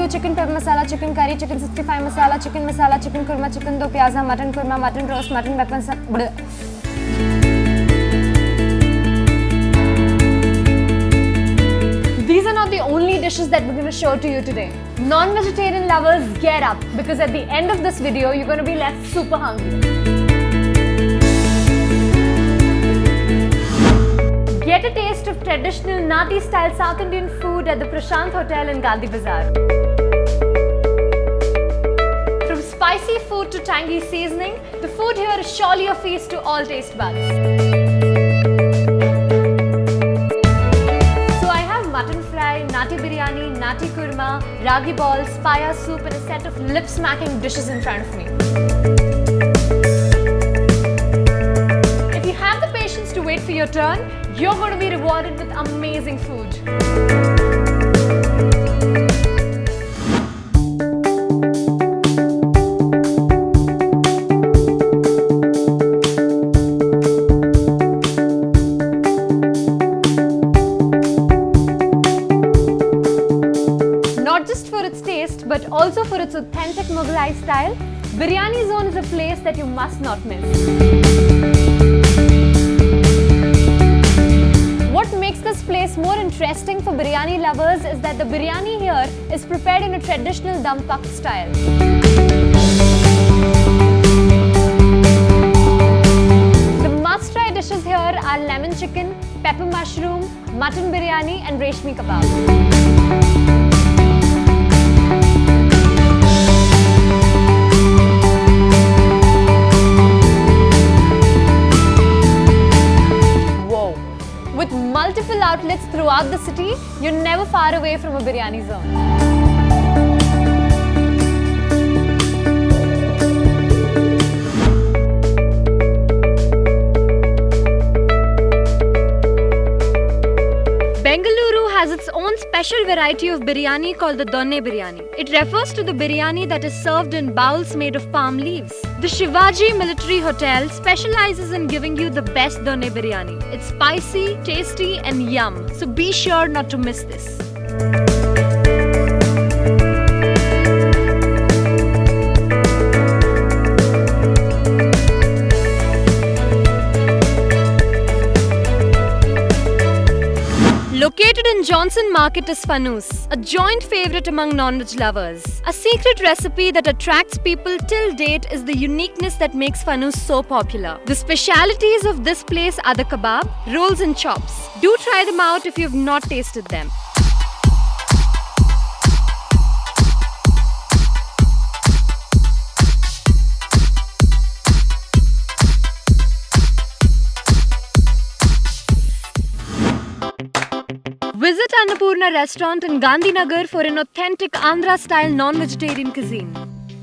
chicken pepper masala, chicken curry, chicken 65 masala, chicken kurma, chicken do pyaza, mutton kurma, mutton roast, mutton pepper. These are not the only dishes that we're going to show to you today. Non-vegetarian lovers, get up, because at the end of this video, you're going to be left super hungry. Get a taste of traditional Naati style South Indian food at the Prashanth Hotel in Gaandhi Bazar. From spicy food to tangy seasoning, the food here is surely a feast to all taste buds. Mutton Fry, Nati Biriyani, Nati Kurma, Ragi balls, paya soup and a set of lip-smacking dishes in front of me. If you have the patience to wait for your turn, you're going to be rewarded with amazing food. But also for its authentic Mughalai style, Biryani Zone is a place that you must not miss. What makes this place more interesting for biryani lovers is that the biryani here is prepared in a traditional dum pak style. The must-try dishes here are lemon chicken, pepper mushroom, mutton biryani and Reshmi Kabab. With multiple outlets throughout the city, you're never far away from a biryani zone. Bengaluru has its own special variety of biryani called the donne biryani. It refers to the biryani that is served in bowls made of palm leaves. The Shivaji Military Hotel specializes in giving you the best donne biryani. It's spicy, tasty and yum, so be sure not to miss this. Located in Johnson Market is Fanoos, a joint favorite among non-veg lovers. A secret recipe that attracts people till date is the uniqueness that makes Fanoos so popular. The specialities of this place are the kebab, rolls and chops. Do try them out if you have not tasted them. Visit Annapurna Restaurant in Gandhinagar for an authentic Andhra-style non-vegetarian cuisine.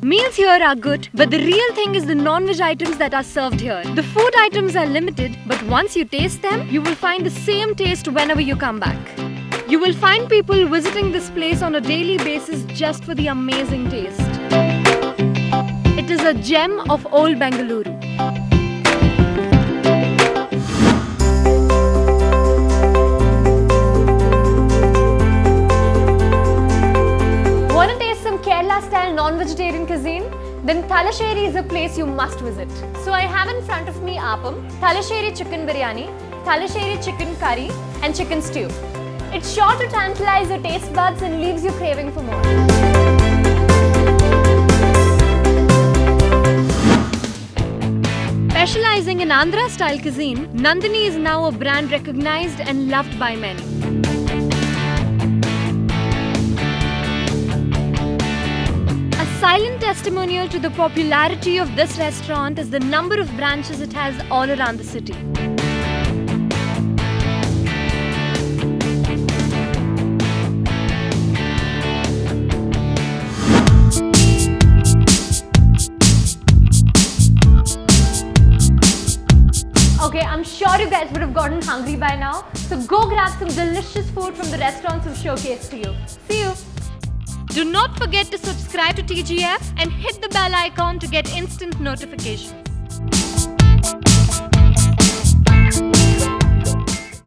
Meals here are good, but the real thing is the non-veg items that are served here. The food items are limited, but once you taste them, you will find the same taste whenever you come back. You will find people visiting this place on a daily basis just for the amazing taste. It is a gem of old Bengaluru. Kerala-style non-vegetarian cuisine? Then Thalassery is a place you must visit. So I have in front of me appam, Thalassery chicken biryani, Thalassery chicken curry and chicken stew. It's sure to tantalize your taste buds and leaves you craving for more. Specializing in Andhra-style cuisine, Nandini is now a brand recognized and loved by many. Silent testimonial to the popularity of this restaurant is the number of branches it has all around the city. Okay, I'm sure you guys would have gotten hungry by now, so go grab some delicious food from the restaurants we've showcased to you. See you! Do not forget to subscribe to TGF and hit the bell icon to get instant notifications.